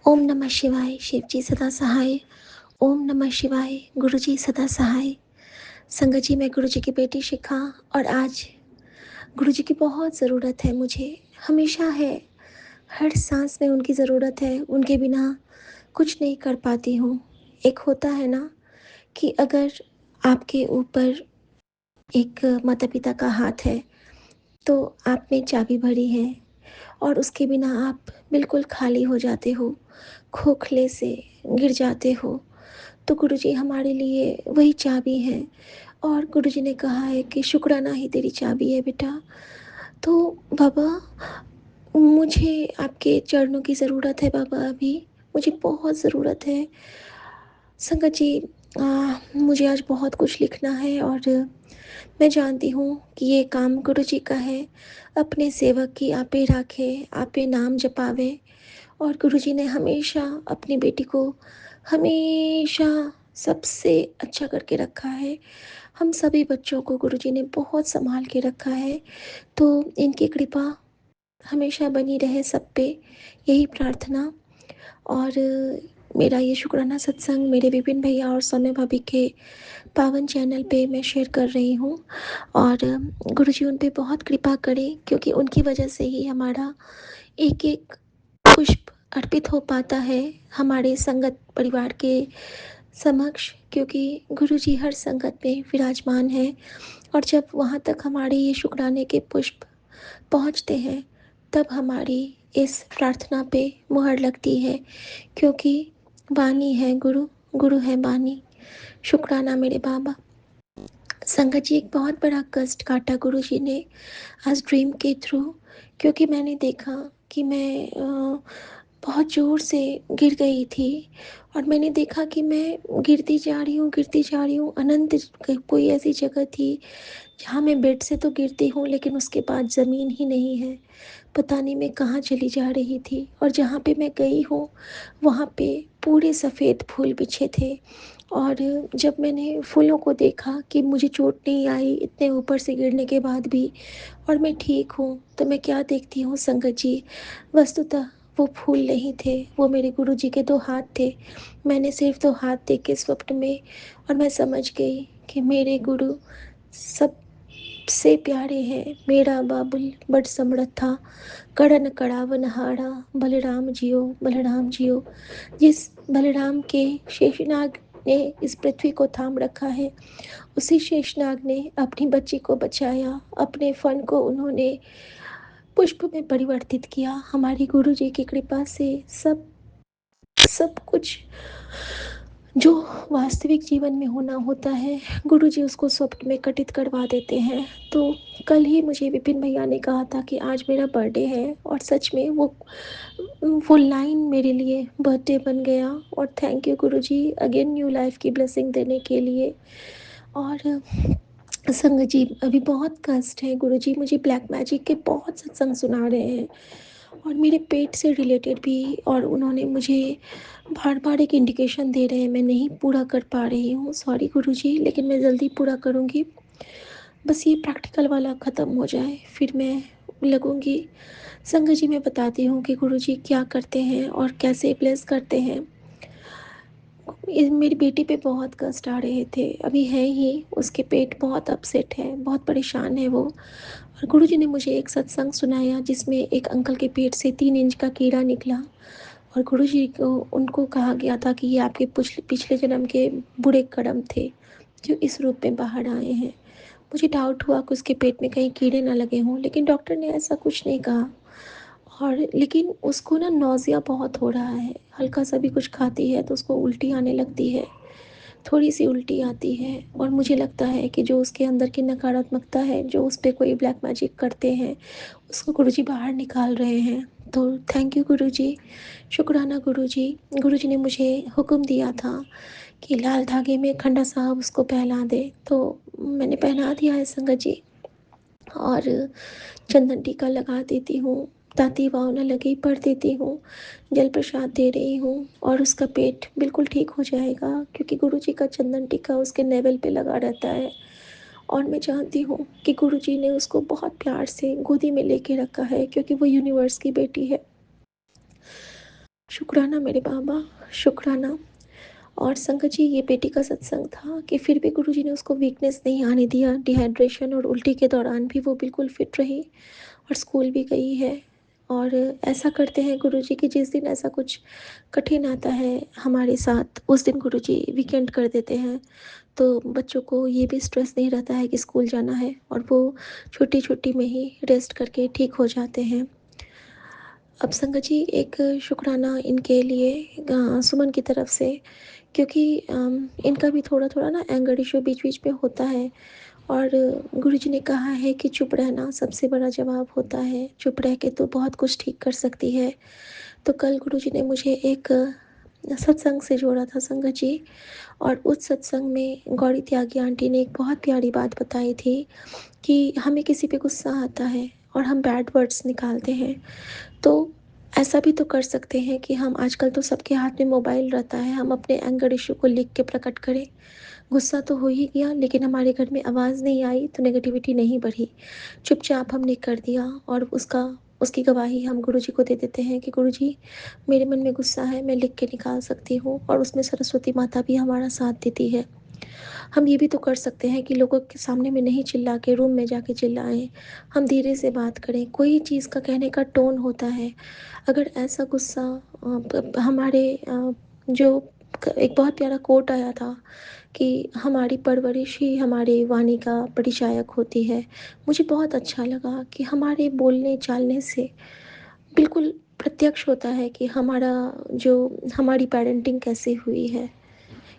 ओम नमः शिवाय, शिव जी सदा सहाय। ओम नमः शिवाय, गुरु जी सदा सहाय। संगत जी, मैं गुरु जी की बेटी शिखा, और आज गुरु जी की बहुत ज़रूरत है मुझे, हमेशा है। हर सांस में उनकी ज़रूरत है, उनके बिना कुछ नहीं कर पाती हूँ। एक होता है ना कि अगर आपके ऊपर एक माता पिता का हाथ है, तो आप में चाबी भरी है और उसके बिना आप बिल्कुल खाली हो जाते हो, खोखले से गिर जाते हो। तो गुरुजी हमारे लिए वही चाबी है, और गुरुजी ने कहा है कि शुक्राना ही तेरी चाबी है बेटा। तो बाबा, मुझे आपके चरणों की ज़रूरत है बाबा, अभी मुझे बहुत ज़रूरत है। संगत जी, मुझे आज बहुत कुछ लिखना है, और मैं जानती हूँ कि ये काम गुरु जी का है। अपने सेवक की आपे राखे, आपे नाम जपावे। और गुरु जी ने हमेशा अपनी बेटी को हमेशा सबसे अच्छा करके रखा है। हम सभी बच्चों को गुरु जी ने बहुत संभाल के रखा है। तो इनकी कृपा हमेशा बनी रहे सब पे, यही प्रार्थना। और मेरा ये शुक्राना सत्संग मेरे विपिन भैया और सौम्य भाभी के पावन चैनल पे मैं शेयर कर रही हूँ। और गुरुजी उन पे बहुत कृपा करें, क्योंकि उनकी वजह से ही हमारा एक एक पुष्प अर्पित हो पाता है हमारे संगत परिवार के समक्ष, क्योंकि गुरुजी हर संगत में विराजमान है। और जब वहाँ तक हमारे ये शुक्राने के पुष्प पहुँचते हैं, तब हमारी इस प्रार्थना पे मुहर लगती है, क्योंकि वाणी है गुरु, गुरु है वाणी। शुक्राना मेरे बाबा। संगत जी, एक बहुत बड़ा कष्ट काटा गुरु जी ने आज ड्रीम के थ्रू, क्योंकि मैंने देखा कि मैं बहुत ज़ोर से गिर गई थी। और मैंने देखा कि मैं गिरती जा रही हूँ, गिरती जा रही हूँ। अनंत कोई ऐसी जगह थी जहाँ मैं बेड से तो गिरती हूँ, लेकिन उसके बाद ज़मीन ही नहीं है। पता नहीं मैं कहाँ चली जा रही थी। और जहाँ पे मैं गई हूँ, वहाँ पे पूरे सफ़ेद फूल बिछे थे। और जब मैंने फूलों को देखा कि मुझे चोट नहीं आई इतने ऊपर से गिरने के बाद भी, और मैं ठीक हूँ, तो मैं क्या देखती हूँ संगत जी, वस्तुतः वो फूल नहीं थे, वो मेरे गुरु जी के दो हाथ थे। मैंने सिर्फ दो हाथ देखे स्वप्न में, और मैं समझ गई कि मेरे गुरु सबसे प्यारे हैं। मेरा बाबुल बड़ समर्थ था, कड़न कड़ावन हाड़ा, बलराम जियो बलराम जियो। जिस बलराम के शेषनाग ने इस पृथ्वी को थाम रखा है, उसी शेषनाग ने अपनी बच्ची को बचाया। अपने फन को उन्होंने पुष्प में परिवर्तित किया। हमारी गुरु जी की कृपा से सब सब कुछ जो वास्तविक जीवन में होना होता है, गुरु जी उसको स्वप्न में घटित करवा देते हैं। तो कल ही मुझे विपिन भैया ने कहा था कि आज मेरा बर्थडे है, और सच में वो लाइन मेरे लिए बर्थडे बन गया। और thank you Guru ji again new life की ब्लेसिंग देने के लिए। और संगत जी, अभी बहुत कष्ट है गुरु जी, मुझे ब्लैक मैजिक के बहुत सत्संग सुना रहे हैं, और मेरे पेट से रिलेटेड भी। और उन्होंने मुझे बार बार एक इंडिकेशन दे रहे हैं, मैं नहीं पूरा कर पा रही हूँ, सॉरी गुरु जी, लेकिन मैं जल्दी पूरा करूँगी। बस ये प्रैक्टिकल वाला ख़त्म हो जाए, फिर मैं लगूँगी। संगत जी, मैं बताती हूँ कि गुरु जी क्या करते हैं और कैसे ब्लेस करते हैं। मेरी बेटी पे बहुत कष्ट आ रहे थे, अभी है ही, उसके पेट बहुत अपसेट है, बहुत परेशान है वो। और गुरुजी ने मुझे एक सत्संग सुनाया जिसमें एक अंकल के पेट से 3 इंच का कीड़ा निकला, और गुरुजी को उनको कहा गया था कि ये आपके पिछले जन्म के बुरे कर्म थे जो इस रूप में बाहर आए हैं। मुझे डाउट हुआ कि उसके पेट में कहीं कीड़े ना लगे हों, लेकिन डॉक्टर ने ऐसा कुछ नहीं कहा। और लेकिन उसको ना नौजिया बहुत हो रहा है, हल्का सा भी कुछ खाती है तो उसको उल्टी आने लगती है, थोड़ी सी उल्टी आती है। और मुझे लगता है कि जो उसके अंदर की नकारात्मकता है, जो उस पर कोई ब्लैक मैजिक करते हैं, उसको गुरुजी बाहर निकाल रहे हैं। तो थैंक यू गुरुजी, शुक्राना गुरुजी। गुरुजी ने मुझे हुक्म दिया था कि लाल धागे में खंडा साहब उसको पहना दे, तो मैंने पहना दिया है संगत जी। और चंदन टीका लगा देती हूँ, ताती वाव न लगी पढ़ देती हूँ, जल प्रसाद दे रही हूँ, और उसका पेट बिल्कुल ठीक हो जाएगा, क्योंकि गुरुजी का चंदन टीका उसके नेवल पे लगा रहता है। और मैं जानती हूँ कि गुरुजी ने उसको बहुत प्यार से गोदी में लेके रखा है, क्योंकि वो यूनिवर्स की बेटी है। शुक्राना मेरे बाबा, शुक्राना। और संगत जी, ये बेटी का सत्संग था कि फिर भी गुरुजी ने उसको वीकनेस नहीं आने दिया। डिहाइड्रेशन और उल्टी के दौरान भी वो बिल्कुल फिट रही और स्कूल भी गई है। और ऐसा करते हैं गुरुजी कि जिस दिन ऐसा कुछ कठिन आता है हमारे साथ, उस दिन गुरुजी वीकेंड कर देते हैं। तो बच्चों को ये भी स्ट्रेस नहीं रहता है कि स्कूल जाना है, और वो छुट्टी-छुट्टी में ही रेस्ट करके ठीक हो जाते हैं। अब संगत जी, एक शुक्राना इनके लिए सुमन की तरफ से, क्योंकि इनका भी थोड़ा-थोड़ा ना एंगर इश्यू बीच-बीच में होता है। और गुरुजी ने कहा है कि चुप रहना सबसे बड़ा जवाब होता है, चुप रह के तो बहुत कुछ ठीक कर सकती है। तो कल गुरुजी ने मुझे एक सत्संग से जोड़ा था संगत जी, और उस सत्संग में गौरी त्यागी आंटी ने एक बहुत प्यारी बात बताई थी कि हमें किसी पे गुस्सा आता है और हम बैड वर्ड्स निकालते हैं। तो ऐसा भी तो कर सकते हैं कि हम, आजकल तो सबके हाथ में मोबाइल रहता है, हम अपने एंगर इश्यू को लिख के प्रकट करें। गुस्सा तो हो ही गया, लेकिन हमारे घर में आवाज़ नहीं आई तो नेगेटिविटी नहीं बढ़ी। चुपचाप हमने कर दिया, और उसकी गवाही हम गुरुजी को दे देते हैं कि गुरुजी, मेरे मन में गुस्सा है, मैं लिख के निकाल सकती हूँ, और उसमें सरस्वती माता भी हमारा साथ देती है। हम ये भी तो कर सकते हैं कि लोगों के सामने में नहीं चिल्ला के रूम में जाके चिल्लाएँ, हम धीरे से बात करें। कोई चीज़ का कहने का टोन होता है। अगर ऐसा गुस्सा हमारे जो एक बहुत प्यारा कोट आया था कि हमारी परवरिश ही हमारे वाणी का परिचायक होती है। मुझे बहुत अच्छा लगा कि हमारे बोलने चालने से बिल्कुल प्रत्यक्ष होता है कि हमारी पेरेंटिंग कैसे हुई है।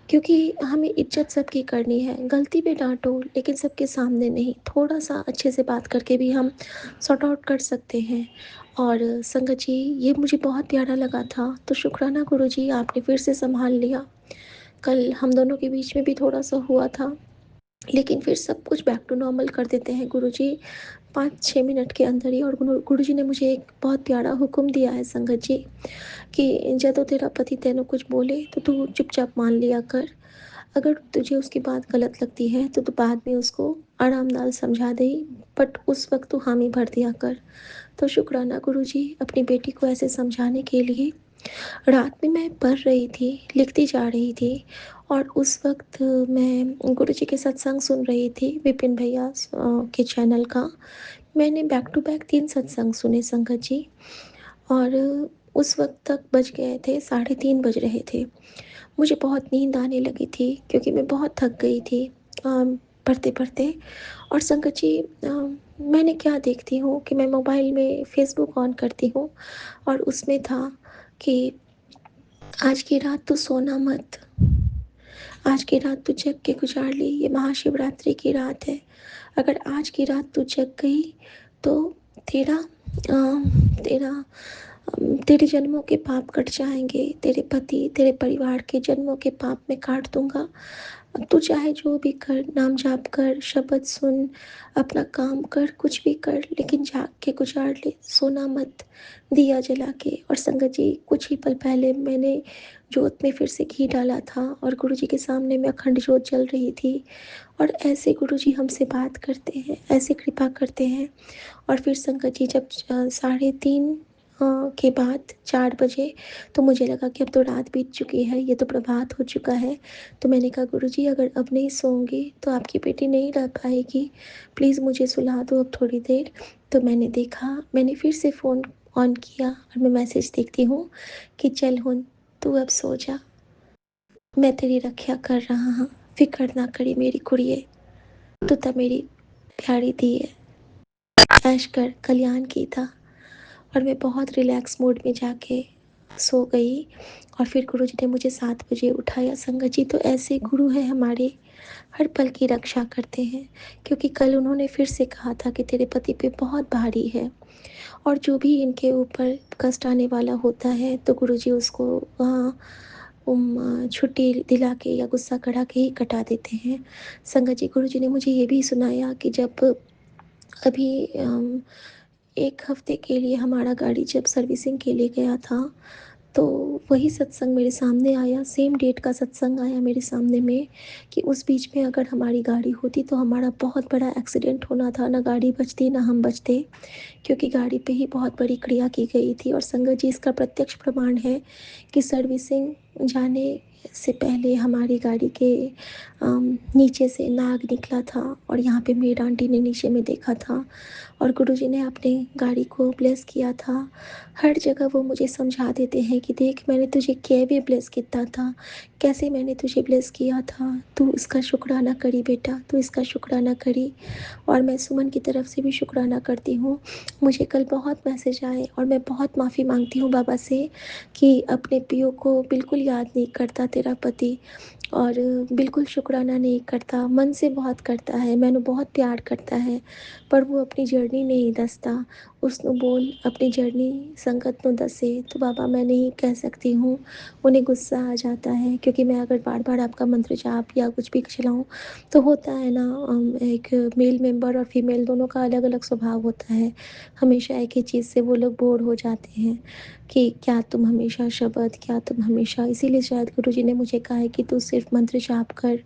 क्योंकि हमें इज्जत सबकी करनी है, गलती पे डांटो लेकिन सबके सामने नहीं, थोड़ा सा अच्छे से बात करके भी हम सॉर्ट आउट कर सकते हैं। और संगत जी, ये मुझे बहुत प्यारा लगा था, तो शुक्राना गुरुजी, आपने फिर से संभाल लिया। कल हम दोनों के बीच में भी थोड़ा सा हुआ था, लेकिन फिर सब कुछ बैक टू नॉर्मल कर देते हैं गुरुजी 5-6 मिनट के अंदर ही। और गुरुजी ने मुझे एक बहुत प्यारा हुक्म दिया है संगत जी, कि जब तेरा पति तेनों कुछ बोले तो तू चुपचाप मान लिया कर। अगर तुझे उसकी बात गलत लगती है तो तू बाद में उसको आराम नाल समझा दे, बट उस वक्त तू हामी भर दिया कर। तो शुक्राना गुरुजी, अपनी बेटी को ऐसे समझाने के लिए। रात में मैं पढ़ रही थी, लिखती जा रही थी, और उस वक्त मैं गुरुजी के सत्संग सुन रही थी, विपिन भैया के चैनल का। मैंने बैक टू बैक 3 सत्संग सुने संगत जी, और उस वक्त तक बज गए थे, 3:30 बज रहे थे। मुझे बहुत नींद आने लगी थी, क्योंकि मैं बहुत थक गई थी पढ़ते-पढ़ते। और संगत जी, मैंने क्या देखती हूँ कि मैं मोबाइल में फ़ेसबुक ऑन करती हूँ, और उसमें था कि आज की रात तू सोना मत, आज की रात तू जग के गुजार ली, ये महाशिवरात्रि की रात है। अगर आज की रात तू जग गई तो तेरा तेरा तेरे जन्मों के पाप कट जाएंगे, तेरे पति तेरे परिवार के जन्मों के पाप मैं काट दूंगा। तू चाहे जो भी कर, नाम जाप कर, शब्द सुन, अपना काम कर, कुछ भी कर, लेकिन जाग के गुजार ले, सोना मत, दिया जला के। और संगत जी, कुछ ही पल पहले मैंने जोत में फिर से घी डाला था, और गुरुजी के सामने में अखंड जोत जल रही थी। और ऐसे गुरुजी हमसे बात करते हैं, ऐसे कृपा करते हैं। और फिर संगत जी, जब 3:30 के बाद 4 बजे, तो मुझे लगा कि अब तो रात बीत चुकी है, ये तो प्रभात हो चुका है। तो मैंने कहा गुरुजी, अगर अब नहीं सोऊंगी तो आपकी बेटी नहीं रह पाएगी, प्लीज़ मुझे सुला दो अब थोड़ी देर। तो मैंने देखा, मैंने फिर से फ़ोन ऑन किया, और मैं मैसेज देखती हूँ कि चल हुन, तू अब सो जा, मैं तेरी रक्षा कर रहा हूँ, फिक्र ना करी मेरी कुड़िए, तू तो मेरी प्यारी धी है, ऐश कर कल्याण की था। और मैं बहुत रिलैक्स मोड में जाके सो गई। और फिर गुरुजी ने मुझे 7 बजे उठाया। संगत जी, तो ऐसे गुरु हैं हमारे, हर पल की रक्षा करते हैं। क्योंकि कल उन्होंने फिर से कहा था कि तेरे पति पे बहुत भारी है, और जो भी इनके ऊपर कष्ट आने वाला होता है तो गुरुजी उसको छुट्टी दिला के या गुस्सा कढ़ा के ही कटा देते हैं। संगत जी, गुरुजी ने मुझे ये भी सुनाया कि जब अभी 1 हफ्ते के लिए हमारा गाड़ी जब सर्विसिंग के लिए गया था, तो वही सत्संग मेरे सामने आया, सेम डेट का सत्संग आया मेरे सामने में कि उस बीच में अगर हमारी गाड़ी होती तो हमारा बहुत बड़ा एक्सीडेंट होना था, ना गाड़ी बचती ना हम बचते, क्योंकि गाड़ी पे ही बहुत बड़ी क्रिया की गई थी। और संगत जी इसका प्रत्यक्ष प्रमाण है कि सर्विसिंग जाने से पहले हमारी गाड़ी के नीचे से नाग निकला था और यहाँ पे मेड आंटी ने नीचे में देखा था और गुरुजी ने अपने गाड़ी को ब्लेस किया था। हर जगह वो मुझे समझा देते हैं कि देख मैंने तुझे कैसे ब्लेस किया था, कैसे मैंने तुझे ब्लेस किया था, तू इसका शुक्राना करी बेटा, तू इसका शुक्राना करी। और मैं सुमन की तरफ से भी शुक्राना करती हूँ। मुझे कल बहुत मैसेज आए और मैं बहुत माफ़ी मांगती हूँ बाबा से कि अपने पियो को बिल्कुल याद नहीं करता तेरा पति और बिल्कुल शुक्राना नहीं करता, मन से बहुत करता है, मैंने बहुत प्यार करता है, पर वो अपनी जर्नी नहीं दसता। उसनु बोल अपनी जर्नी संगत नु दसे। तो बाबा मैं नहीं कह सकती हूँ, उन्हें गुस्सा आ जाता है क्योंकि मैं अगर बार बार आपका मंत्र जाप या कुछ भी चलाऊँ तो होता है ना, एक मेल मेंबर और फीमेल दोनों का अलग अलग स्वभाव होता है। हमेशा एक ही चीज़ से वो लोग बोर हो जाते हैं कि क्या तुम हमेशा शब्द, क्या तुम हमेशा, इसीलिए शायद गुरुजी ने मुझे कहा है कि तू सिर्फ मंत्र जाप कर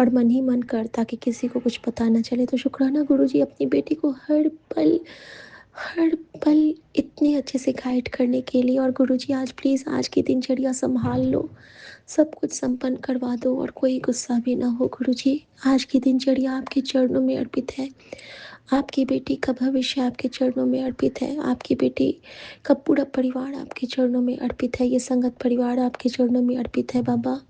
और मन ही मन कर ताकि किसी को कुछ पता ना चले। तो शुक्राना गुरुजी अपनी बेटी को हर पल इतने अच्छे से गाइड करने के लिए। और गुरुजी आज प्लीज़ आज की दिनचर्या संभाल लो, सब कुछ संपन्न करवा दो और कोई गुस्सा भी ना हो गुरुजी। आज की दिनचर्या आपके चरणों में अर्पित है, आपकी बेटी का भविष्य आपके चरणों में अर्पित है, आपकी बेटी का पूरा परिवार आपके चरणों में अर्पित है, ये संगत परिवार आपके चरणों में अर्पित है बाबा।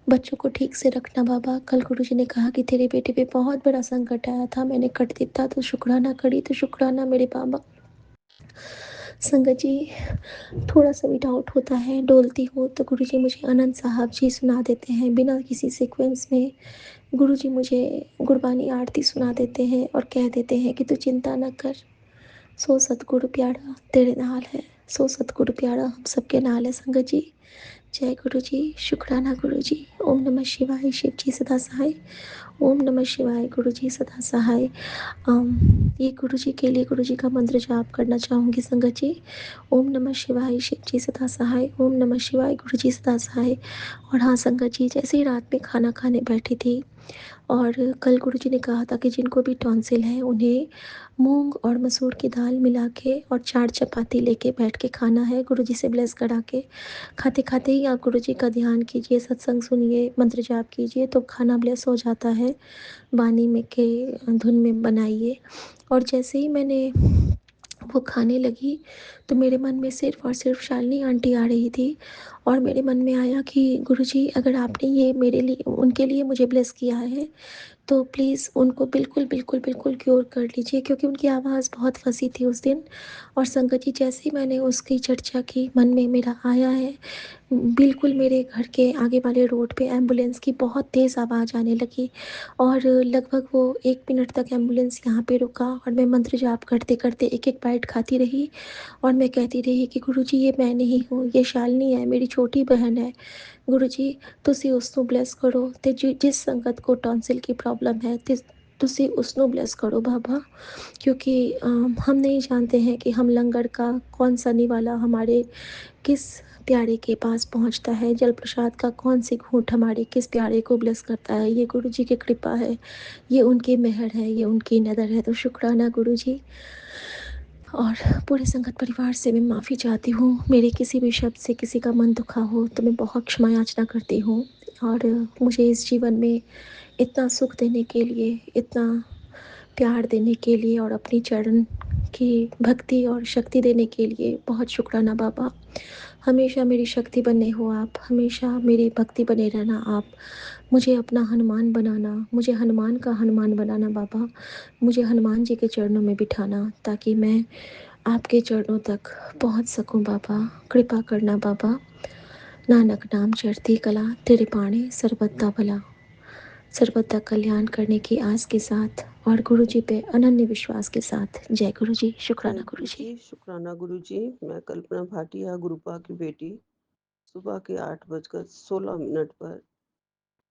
बच्चों को ठीक से रखना बाबा। कल गुरुजी ने कहा कि तेरे बेटे पे बहुत बड़ा संकट आया था, मैंने कट दिया तो शुक्राना करी, तो शुक्राना मेरे बाबा। संगत जी थोड़ा सा भी डाउट होता है, डोलती हूँ तो गुरुजी मुझे आनंद साहब जी सुना देते हैं बिना किसी सीक्वेंस में। गुरुजी मुझे गुरबानी आरती सुना देते हैं और कह देते हैं कि तू चिंता न कर, सो सतगुरु प्यारा तेरे नाल है, सो सतगुरु प्यारा हम सबके नाल है। संगत जी जय गुरु जी, शुक्राना गुरु जी। ओम नमः शिवाय, शिव जी सदा सहाय। ओम नमः शिवाय, गुरु जी सदा सहाय। ये गुरु जी के लिए गुरु जी का मंत्र जाप करना चाहूँगी संगत जी। ओम नमः शिवाय, शिव जी सदा सहाय। ओम नमः शिवाय, गुरु जी सदा सहाय। और हाँ संगत जी, जैसे ही रात में खाना खाने बैठी थी और कल गुरुजी ने कहा था कि जिनको भी टॉन्सिल है उन्हें मूंग और मसूर की दाल मिला के और 4 चपाती लेके बैठ के खाना है गुरुजी से ब्लेस करा के। खाते खाते ही आप गुरुजी का ध्यान कीजिए, सत्संग सुनिए, मंत्र जाप कीजिए तो खाना ब्लेस हो जाता है। बानी में के धुन में बनाइए। और जैसे ही मैंने वो खाने लगी तो मेरे मन में सिर्फ़ और सिर्फ़ शालिनी आंटी आ रही थी और मेरे मन में आया कि गुरुजी अगर आपने ये मेरे लिए उनके लिए मुझे ब्लेस किया है तो प्लीज़ उनको बिल्कुल, बिल्कुल, बिल्कुल क्योर कर लीजिए, क्योंकि उनकी आवाज़ बहुत फँसी थी उस दिन। और संगत जी जैसे ही मैंने उसकी चर्चा की, मन में मेरा आया है, बिल्कुल मेरे घर के आगे वाले रोड पे एम्बुलेंस की बहुत तेज़ आवाज़ आने लगी और लगभग वो 1 मिनट तक एम्बुलेंस यहाँ पे रुका और मैं मंत्र जाप करते-करते एक-एक बाइट खाती रही और मैं कहती रही कि गुरुजी ये मैं नहीं हूँ, ये शालिनी है, मेरी छोटी बहन है। गुरुजी ਤੁਸੀਂ ਉਸਨੂੰ ਬਲੈਸ ਕਰੋ ਤੇ जिस संगत को टॉन्सिल की प्रॉब्लम है ਤੁਸੀਂ ਉਸਨੂੰ ब्लेस करो बाबा, क्योंकि हम नहीं जानते हैं कि हम लंगर का कौन सा निवाला हमारे किस प्यारे के पास पहुंचता है, जल प्रसाद का कौन सी घूंट हमारे किस प्यारे को ब्लेस करता है। ये गुरु जी की कृपा है, ये उनकी मेहर है, ये उनकी नज़र है। तो शुक्राना गुरु जी। और पूरे संगत परिवार से मैं माफ़ी चाहती हूँ, मेरे किसी भी शब्द से किसी का मन दुखा हो तो मैं बहुत क्षमा याचना करती हूँ। और मुझे इस जीवन में इतना सुख देने के लिए, इतना प्यार देने के लिए और अपनी चरण की भक्ति और शक्ति देने के लिए बहुत शुक्राना बाबा। हमेशा मेरी शक्ति बने हो आप, हमेशा मेरी भक्ति बने रहना आप। मुझे अपना हनुमान बनाना, मुझे हनुमान का हनुमान बनाना बाबा। मुझे हनुमान जी के चरणों में बिठाना ताकि मैं आपके चरणों तक पहुँच सकूँ बाबा। कृपा करना बाबा। नानक नाम चढ़ती कला, तेरे पाणी सर्वदा भला। सर्वदा कल्याण करने की आस के साथ और गुरु जी पे अनन्य विश्वास के साथ। जय गुरु जी, जय शुक्राना गुरु गुरु जी। जी, शुक्राना गुरु जी। मैं कल्पना भाटिया गुरुपा की बेटी सुबह के 8:16 पर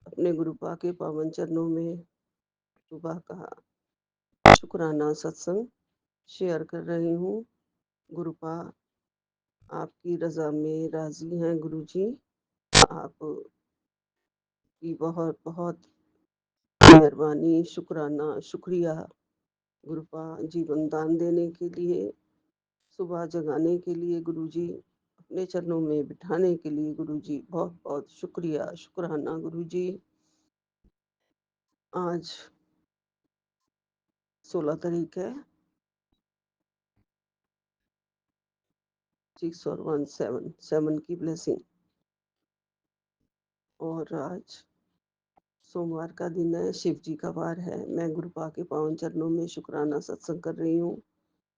अपने गुरुपा के पावन चरणों में सुबह का शुक्राना सत्संग शेयर कर रही हूँ। गुरुपा आपकी रज़ा में राज़ी हैं गुरुजी। आपकी बहुत-बहुत मेहरबानी, शुकराना, शुक्रिया गुरुपा जीवन दान देने के लिए, सुबह जगाने के लिए गुरुजी, अपने चरणों में बिठाने के लिए गुरुजी, बहुत-बहुत शुक्रिया, शुकराना गुरुजी। आज 16 तारीख है, 6 और 1 7, 7 की ब्लेसिंग। और आज सोमवार का दिन है, शिव जी का वार है। मैं गुरुपा के पावन चरणों में शुकराना सत्संग कर रही हूँ।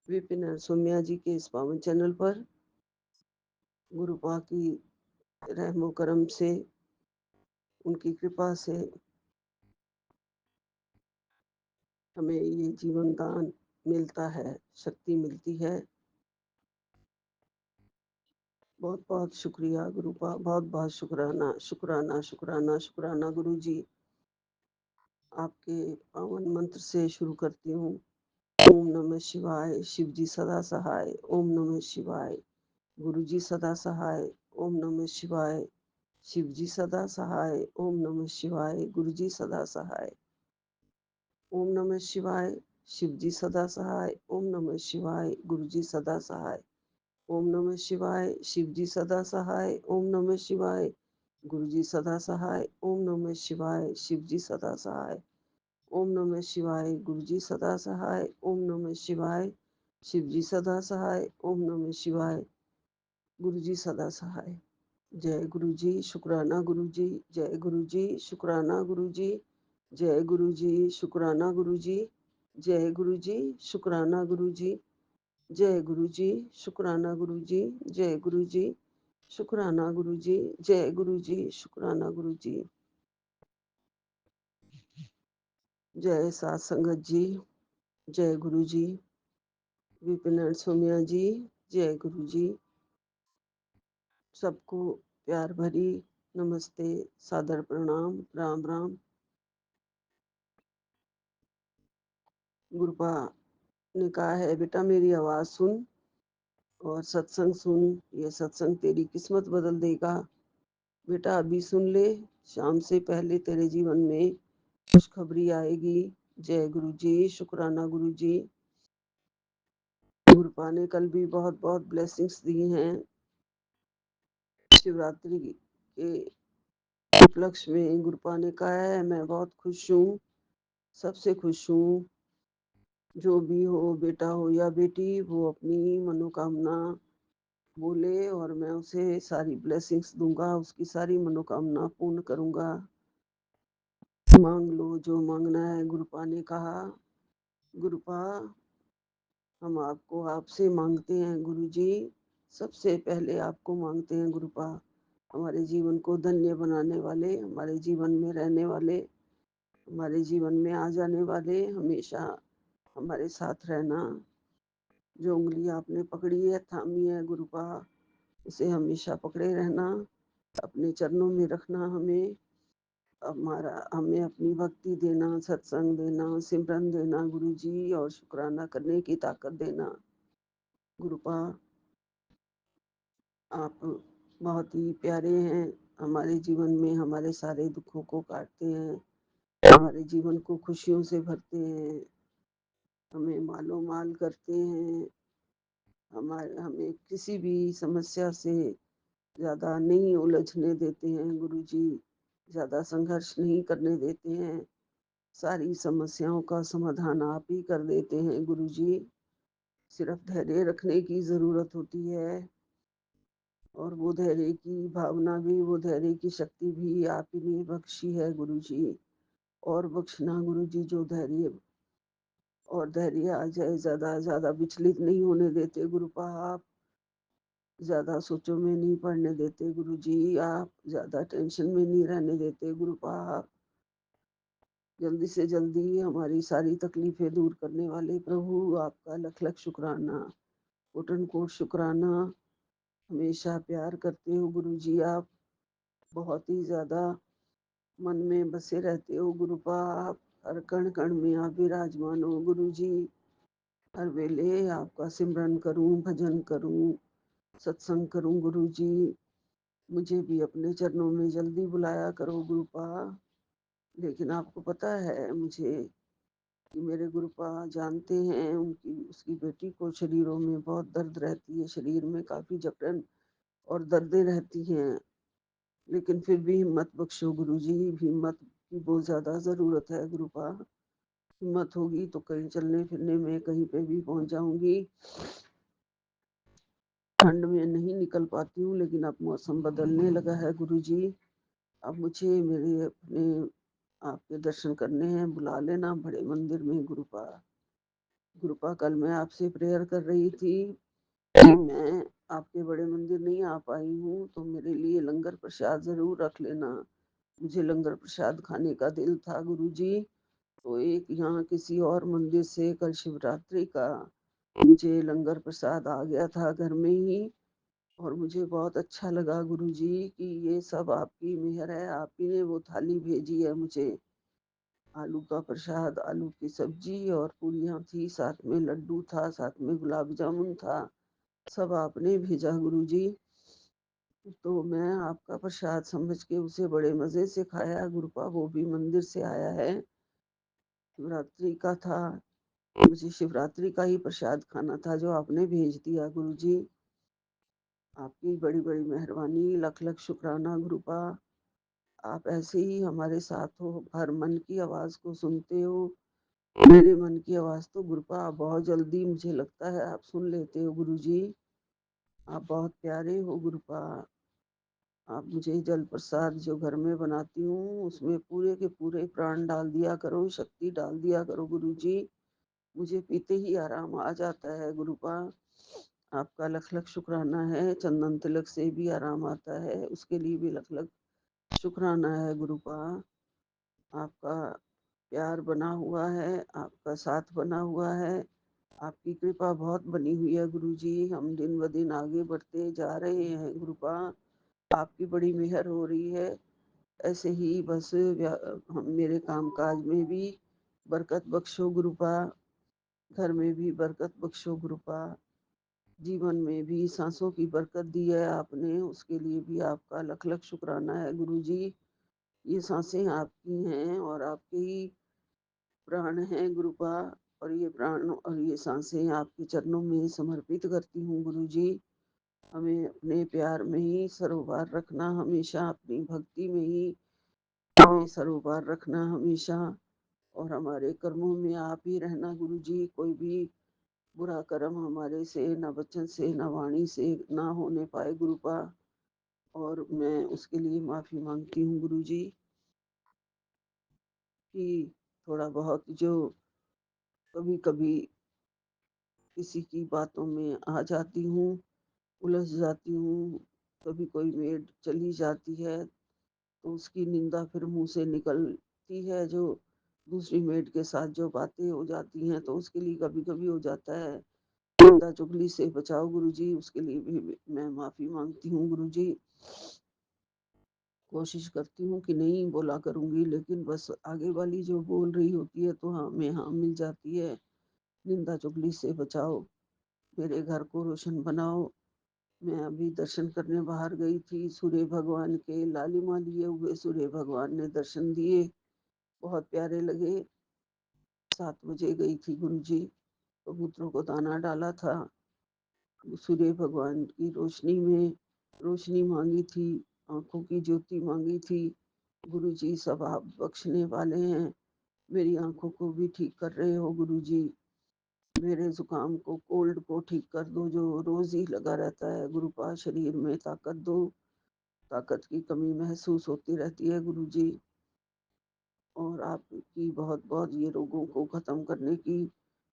विपिन नरसोम्या जी के इस पावन चैनल पर गुरुपा की रहमो करम से, उनकी कृपा से हमें ये जीवन दान मिलता है, शक्ति मिलती है। बहुत-बहुत शुक्रिया गुरुपा, बहुत-बहुत शुकराना, शुकराना, शुकराना, शुकराना गुरुजी। आपके पावन मंत्र से शुरू करती हूँ। ओम नमः शिवाय, शिव जी सदा सहाय। ओम नमः शिवाय, गुरु जी सदा सहाय। ओम नमः शिवाय, शिव जी सदा सहाय। ओम नमः शिवाय, गुरु जी सदा सहाय। ओम नमः शिवाय, शिव जी सदा सहाय। ओम नमः शिवाय, गुरु जी सदा सहाय। ओम नमः शिवाय, शिव जी सदा सहाय। ओम नमः शिवाय, गुरु जी सदा सहाय। ओम नमः शिवाय, शिव जी सदा सहाय। ओम नमः शिवाय, गुरु जी सदा सहाय। ओम नमः शिवाय, शिव जी सदा सहाय। ओम नमः शिवाय, गुरु जी सदा सहाय। जय गुरु जी, शुकराना गुरु जी। जय गुरु जी, शुकराना गुरु जी। जय गुरु जी, शुकराना गुरु जी। जय गुरु जी, शुकराना गुरु जी। जय गुरु जी, शुकराना गुरु जी। जय गुरु जी, शुकराना गुरु जी। जय गुरु जी, शुकराना गुरु जी। जय सात संगत जी। जय गुरु जी। विपिन सोम्या जी। जय गुरु जी। सबको प्यार भरी नमस्ते, सादर प्रणाम, राम राम। गुरुपा ने कहा है, बेटा मेरी आवाज़ सुन और सत्संग सुन, ये सत्संग तेरी किस्मत बदल देगा। बेटा अभी सुन ले, शाम से पहले तेरे जीवन में खुशखबरी आएगी। जय गुरु जी, शुकराना गुरु जी। गुरुपा ने कल भी बहुत बहुत ब्लेसिंग्स दी हैं। शिवरात्रि के उपलक्ष्य में गुरुपा ने कहा है, मैं बहुत खुश हूँ, सबसे खुश हूँ। जो भी हो, बेटा हो या बेटी, वो अपनी मनोकामना बोले और मैं उसे सारी ब्लेसिंग्स दूंगा, उसकी सारी मनोकामना पूर्ण करूंगा। मांग लो जो मांगना है, गुरुपा ने कहा। गुरुपा, हम आपको आपसे मांगते हैं गुरुजी, सबसे पहले आपको मांगते हैं गुरुपा। हमारे जीवन को धन्य बनाने वाले, हमारे जीवन में रहने वाले, हमारे जीवन में आ जाने वाले, हमेशा हमारे साथ रहना। जो उंगली आपने पकड़ी है, थामी है गुरुपा, उसे हमेशा पकड़े रहना, अपने चरणों में रखना। हमें अपनी भक्ति देना, सत्संग देना, सिमरन देना गुरुजी, और शुक्राना करने की ताकत देना। गुरुपा, आप बहुत ही प्यारे हैं, हमारे जीवन में हमारे सारे दुखों को काटते हैं, हमारे जीवन को खुशियों से भरते हैं, हमें मालो माल करते हैं, हमें किसी भी समस्या से ज़्यादा नहीं उलझने देते हैं गुरुजी, ज़्यादा संघर्ष नहीं करने देते हैं। सारी समस्याओं का समाधान आप ही कर देते हैं गुरुजी। सिर्फ धैर्य रखने की ज़रूरत होती है, और वो धैर्य की भावना भी, वो धैर्य की शक्ति भी आप ही ने बख्शी है गुरुजी। और बख्शना गुरुजी, जो धैर्य और धैर्य आ जाए, ज़्यादा विचलित नहीं होने देते गुरुपा आप। ज़्यादा सोचों में नहीं पड़ने देते गुरुजी आप, ज़्यादा टेंशन में नहीं रहने देते गुरुपा आप। जल्दी से जल्दी हमारी सारी तकलीफ़ें दूर करने वाले प्रभु, आपका लख लख शुक्राना, कोटन कोट शुक्राना। हमेशा प्यार करते हो गुरुजी आप, बहुत ही ज़्यादा मन में बसे रहते हो गुरुपा आप। हर कण कण में आप विराजमान हो गुरुजी। हर वेले आपका सिमरन करूं, भजन करूं, सत्संग करूँ गुरुजी। मुझे भी अपने चरणों में जल्दी बुलाया करो गुरुपा। लेकिन आपको पता है मुझे कि मेरे गुरुपा जानते हैं उनकी उसकी बेटी को शरीरों में बहुत दर्द रहती है, शरीर में काफ़ी जकड़न और दर्दें रहती हैं। लेकिन फिर भी हिम्मत बख्शो गुरुजी, हिम्मत की बहुत ज़्यादा ज़रूरत है गुरुपा। हिम्मत होगी तो कहीं चलने-फिरने में कहीं पे भी पहुँच जाऊँगी। ठंड में नहीं निकल पाती हूँ, लेकिन अब मौसम बदलने लगा है गुरुजी। अब मुझे मेरे अपने आपके दर्शन करने हैं, बुला लेना बड़े मंदिर में गुरुपा। गुरुपा कल मैं आपसे प्रेयर कर रही थी कि मैं आपके बड़े मंदिर नहीं आ पाई हूँ, तो मेरे लिए लंगर प्रसाद ज़रूर रख लेना। मुझे लंगर प्रसाद खाने का दिल था गुरुजी। तो एक यहाँ किसी और मंदिर से कल शिवरात्रि का मुझे लंगर प्रसाद आ गया था घर में ही, और मुझे बहुत अच्छा लगा गुरुजी कि ये सब आपकी मेहर है, आप ही ने वो थाली भेजी है मुझे। आलू का प्रसाद, आलू की सब्जी और पूरियाँ थी, साथ में लड्डू था, साथ में गुलाब जामुन था, सब आपने भेजा गुरुजी। तो मैं आपका प्रसाद समझ के उसे बड़े मज़े से खाया गुरुपा, वो भी मंदिर से आया है, शिवरात्रि का था। मुझे शिवरात्रि का ही प्रसाद खाना था जो आपने भेज दिया गुरुजी। आपकी बड़ी-बड़ी मेहरबानी, लख-लख शुक्राना गुरुपा। आप ऐसे ही हमारे साथ हो, हर मन की आवाज़ को सुनते हो। मेरे मन की आवाज़ तो गुरुपा आप बहुत जल्दी मुझे लगता है आप सुन लेते हो गुरुजी। आप बहुत प्यारे हो गुरुपा। आप मुझे जल प्रसाद जो घर में बनाती हूँ, उसमें पूरे के पूरे प्राण डाल दिया करो, शक्ति डाल दिया करो गुरुजी। मुझे पीते ही आराम आ जाता है गुरुपा। आपका लख-लख शुक्राना है, चंदन तिलक से भी आराम आता है, उसके लिए भी लख-लख शुक्राना है गुरुपा। आपका प्यार बना हुआ है, आपका साथ बना हुआ है, आपकी कृपा बहुत बनी हुई है गुरुजी। हम दिन-ब-दिन आगे बढ़ते जा रहे हैं गुरुपा, आपकी बड़ी मेहर हो रही है। ऐसे ही बस हम मेरे काम-काज में भी बरकत बख्शो गुरुपा, घर में भी बरकत बख्शो गुरुपा। जीवन में भी साँसों की बरकत दी है आपने, उसके लिए भी आपका लख-लख शुक्राना है गुरुजी। ये साँसें आपकी हैं और आपके ही प्राण हैं गुरुपा, और ये प्राण और ये साँसें आपके चरणों में समर्पित करती हूँ गुरुजी। हमें अपने प्यार में ही सरोकार रखना हमेशा, अपनी भक्ति में ही हमें सरोकार रखना हमेशा, और हमारे कर्मों में आप ही रहना गुरुजी। कोई भी बुरा कर्म हमारे से ना वचन से, ना वाणी से ना होने पाए गुरुपा, और मैं उसके लिए माफ़ी माँगती हूँ गुरुजी कि थोड़ा बहुत जो कभी-कभी किसी की बातों में आ जाती हूँ, उलझ जाती हूँ, कभी कोई मेड चली जाती है, तो उसकी निंदा फिर मुँह से निकलती है, जो दूसरी मेड के साथ जो बातें हो जाती हैं, तो उसके लिए कभी-कभी हो जाता है। निंदा चुगली से बचाओ गुरुजी, उसके लिए भी मैं माफ़ी माँगती हूँ गुरुजी। कोशिश करती हूँ कि नहीं बोला करूँगी, लेकिन बस आगे वाली जो बोल रही होती है तो हाँ में हाँ मिल जाती है। निंदा चुगली से बचाओ, मेरे घर को रोशन बनाओ। मैं अभी दर्शन करने बाहर गई थी, सूर्य भगवान के लालिमा लिए हुए सूर्य भगवान ने दर्शन दिए, बहुत प्यारे लगे। 7 बजे गई थी गुरुजी, कबूतरों को दाना डाला था, सूर्य भगवान की रोशनी में रोशनी माँगी थी, आँखों की ज्योति माँगी थी। गुरुजी सब आप बख्शने वाले हैं, मेरी आँखों को भी ठीक कर रहे हो गुरुजी। मेरे ज़ुकाम को, कोल्ड को ठीक कर दो, जो रोज़ ही लगा रहता है गुरुपा, शरीर में ताकत दो। ताकत की कमी महसूस होती रहती है गुरुजी, और आपकी बहुत-बहुत ये रोगों को ख़त्म करने की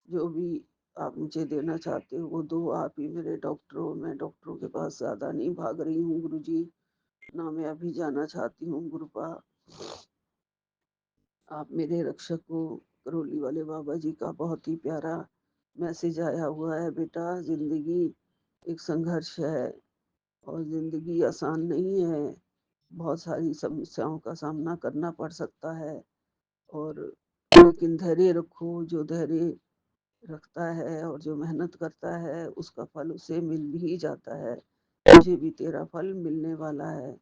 जो भी आप मुझे देना चाहते हो वो दो। आप ही मेरे डॉक्टर हो, मैं डॉक्टरों के पास ज़्यादा नहीं भाग रही हूँ गुरुजी, ना मैं अभी जाना चाहती हूँ गुरुपा। आप मेरे रक्षक हो। करौली वाले बाबा जी का बहुत ही प्यारा मैसेज आया हुआ है, बेटा ज़िंदगी एक संघर्ष है और ज़िंदगी आसान नहीं है। बहुत सारी समस्याओं का सामना करना पड़ सकता है, और लेकिन धैर्य रखो, जो धैर्य रखता है और जो मेहनत करता है उसका फल उसे मिल ही जाता है। मुझे भी तेरा फल मिलने वाला है।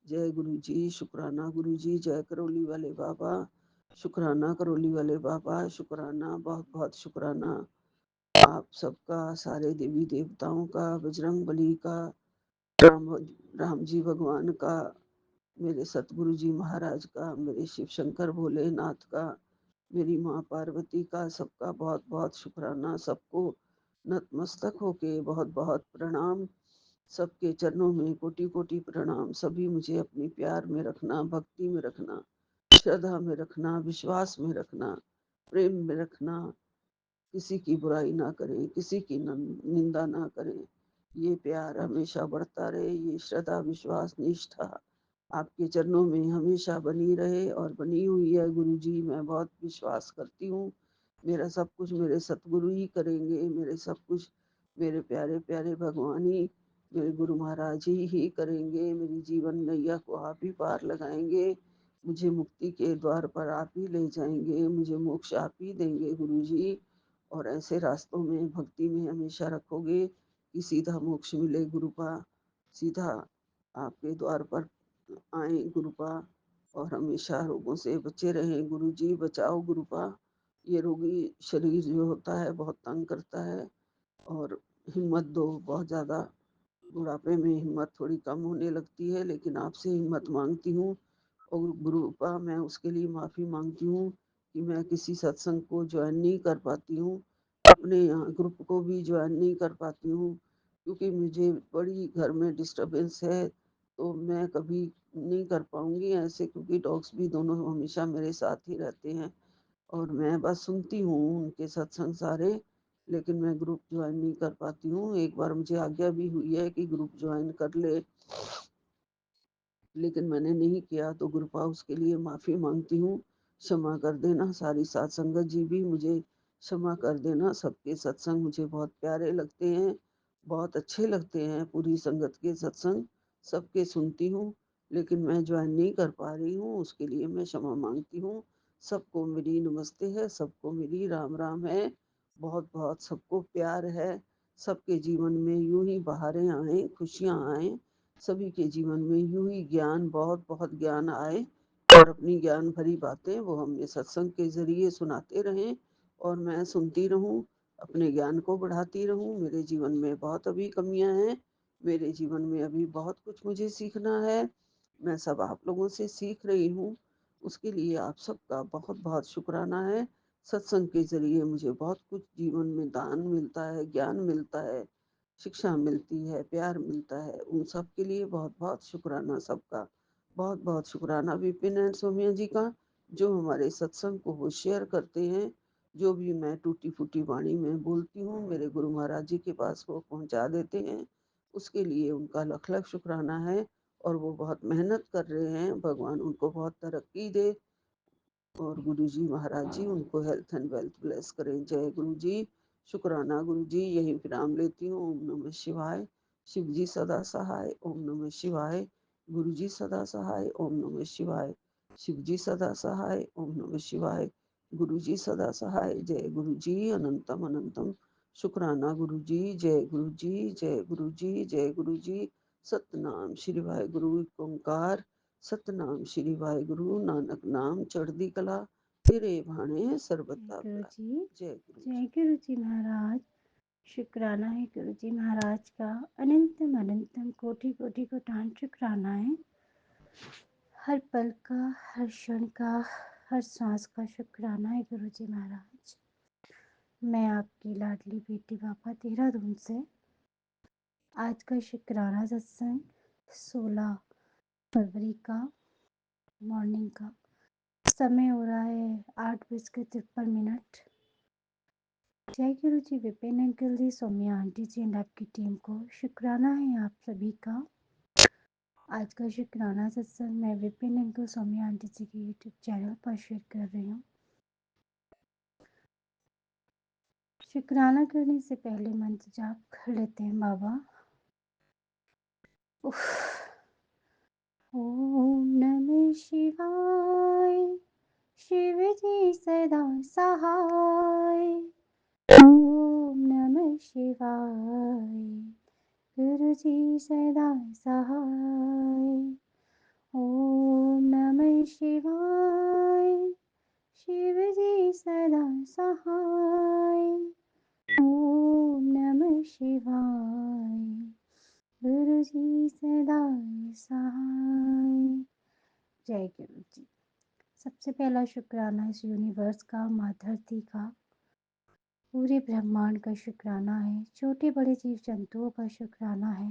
जय गुरु जी, शुक्राना गुरु जी, जय करौली वाले बाबा, शुक्राना करौली वाले बाबा, शुक्राना, बहुत-बहुत शुक्राना। आप सबका, सारे देवी देवताओं का, बजरंग बली का, राम राम जी भगवान का, मेरे सतगुरु जी महाराज का, मेरे शिव शंकर भोलेनाथ का, मेरी माँ पार्वती का, सबका बहुत-बहुत शुक्राना। सबको नतमस्तक होके बहुत-बहुत प्रणाम। सबके चरणों में कोटि-कोटि प्रणाम। सभी मुझे अपनी प्यार में रखना, भक्ति में रखना, श्रद्धा में रखना, विश्वास में रखना, प्रेम में रखना। किसी की बुराई ना करें, किसी की निंदा ना करें। ये प्यार हमेशा बढ़ता रहे, ये श्रद्धा, विश्वास, निष्ठा आपके चरणों में हमेशा बनी रहे और बनी हुई है गुरु जी। मैं बहुत विश्वास करती हूँ, मेरा सब कुछ मेरे सतगुरु ही करेंगे, मेरे सब कुछ मेरे प्यारे-प्यारे भगवान ही, मेरे गुरु महाराज ही करेंगे। मेरी जीवन नैया को आप ही पार लगाएँगे, मुझे मुक्ति के द्वार पर आप ही ले जाएँगे, मुझे मोक्ष आप ही देंगे गुरु जी। और ऐसे रास्तों में, भक्ति में हमेशा रखोगे कि सीधा मोक्ष मिले गुरुपा, सीधा आपके द्वार पर आएँ गुरुपा, और हमेशा रोगों से बचे रहें गुरुजी, बचाओ गुरुपा। ये रोगी शरीर जो होता है बहुत तंग करता है, और हिम्मत दो बहुत ज़्यादा। बुढ़ापे में हिम्मत थोड़ी कम होने लगती है, लेकिन आपसे हिम्मत माँगती हूँ, और गुरुपा मैं उसके लिए माफ़ी माँगती हूँ कि मैं किसी सत्संग को जॉइन नहीं कर पाती हूँ, अपने यहाँ ग्रुप को भी जॉइन नहीं कर पाती हूँ, क्योंकि मुझे बड़ी घर में डिस्टर्बेंस है, तो मैं कभी नहीं कर पाऊँगी ऐसे, क्योंकि डॉग्स भी दोनों हमेशा मेरे साथ ही रहते हैं, और मैं बस सुनती हूँ उनके सत्संग सारे, लेकिन मैं ग्रुप जॉइन नहीं कर पाती हूँ। एक बार मुझे आज्ञा भी हुई है कि ग्रुप जॉइन कर ले, लेकिन मैंने नहीं किया, तो गुरुपा उसके लिए माफ़ी माँगती हूँ, क्षमा कर देना। सारी साध संगत जी भी मुझे क्षमा कर देना। सबके सत्संग मुझे बहुत प्यारे लगते हैं, बहुत अच्छे लगते हैं, पूरी संगत के सत्संग सबके सुनती हूँ, लेकिन मैं जॉइन नहीं कर पा रही हूँ, उसके लिए मैं क्षमा माँगती हूँ। सबको मेरी नमस्ते है, सबको मेरी राम राम है, बहुत-बहुत सबको प्यार है। सबके जीवन में यूँ ही बहारें आएँ, खुशियाँ आएँ, सभी के जीवन में यूं ही ज्ञान, बहुत बहुत ज्ञान आए, और अपनी ज्ञान भरी बातें वो हमें सत्संग के जरिए सुनाते रहें, और मैं सुनती रहूं, अपने ज्ञान को बढ़ाती रहूं। मेरे जीवन में बहुत अभी कमियां हैं, मेरे जीवन में अभी बहुत कुछ मुझे सीखना है, मैं सब आप लोगों से सीख रही हूँ, उसके लिए आप सबका बहुत बहुत शुक्राना है। सत्संग के जरिए मुझे बहुत कुछ जीवन में दान मिलता है, ज्ञान मिलता है, शिक्षा मिलती है, प्यार मिलता है, उन सब के लिए बहुत-बहुत शुक्राना सबका। बहुत-बहुत शुक्राना विपिन एंड सौम्या जी का, जो हमारे सत्संग को वो शेयर करते हैं। जो भी मैं टूटी-फूटी वाणी में बोलती हूँ, मेरे गुरु महाराज जी के पास वो पहुँचा देते हैं। उसके लिए उनका लख-लख शुक्राना है, और वो बहुत मेहनत कर रहे हैं। भगवान उनको बहुत तरक्की दे, और गुरुजी महाराज जी उनको हेल्थ एंड वेल्थ ब्लेस करें। जय गुरु जी, शुक्राना गुरु जी। यही विराम लेती हूँ। ओम नमः शिवाय। शिव जी सदा सहाय। ओम नमः शिवाय। गुरु जी सदा सहाय। ओम नमः शिवाय। शिव जी सदा सहाय। ओम नमः शिवाय। गुरु जी सदा सहाय। जय गुरु जी, अनंतम अनंतम शुक्राना गुरु जी। जय गुरु जी, जय गुरु जी, जय गुरु जी। सतनाम श्री वाहिगुरु ओंकार। सतनाम श्री वाहिगुरु। नानक नाम चढ़दी कला, तेरे भाणे जय सरबता गुरु भला। जी। जय गुरु जी। जय गुरु जी महाराज। शुक्राना है गुरु जी महाराज का, अनंतम अनंतम कोटि कोटि कोटान शुक्राना है। हर पल का, हर क्षण का, हर सांस का शुक्राना है गुरु जी महाराज। मैं आपकी लाडली बेटी बाबा देहरादून से। आज का शुक्राना सत्संग 16 फरवरी का मॉर्निंग का समय हो रहा है 8:53। जय गुरु जी Vipin uncle ji, Saumya aunty ji and आपकी टीम को शुक्राना है आप सभी का। आज का शुक्राना सत्संग मैं विपिन अंकल, सौम्या आंटी जी के यूट्यूब चैनल पर शेयर कर रही हूँ। शुक्राना करने से पहले मंत्र जाप कर लेते हैं बाबा। उफ। ओम नमः शिवाय। शिव जी सदा सहाय। ओम नमः शिवाय। गुरु जी सदा सहाय। ओम नमः शिवाय। शिव जी सदा सहाय। ओम नमः शिवाय। गुरु जी सदा सहाय। जय गुरु जी। सबसे पहला शुक्राना इस यूनिवर्स का, माँ धरती का, पूरे ब्रह्मांड का शुक्राना है, छोटे बड़े जीव जंतुओं का शुक्राना है,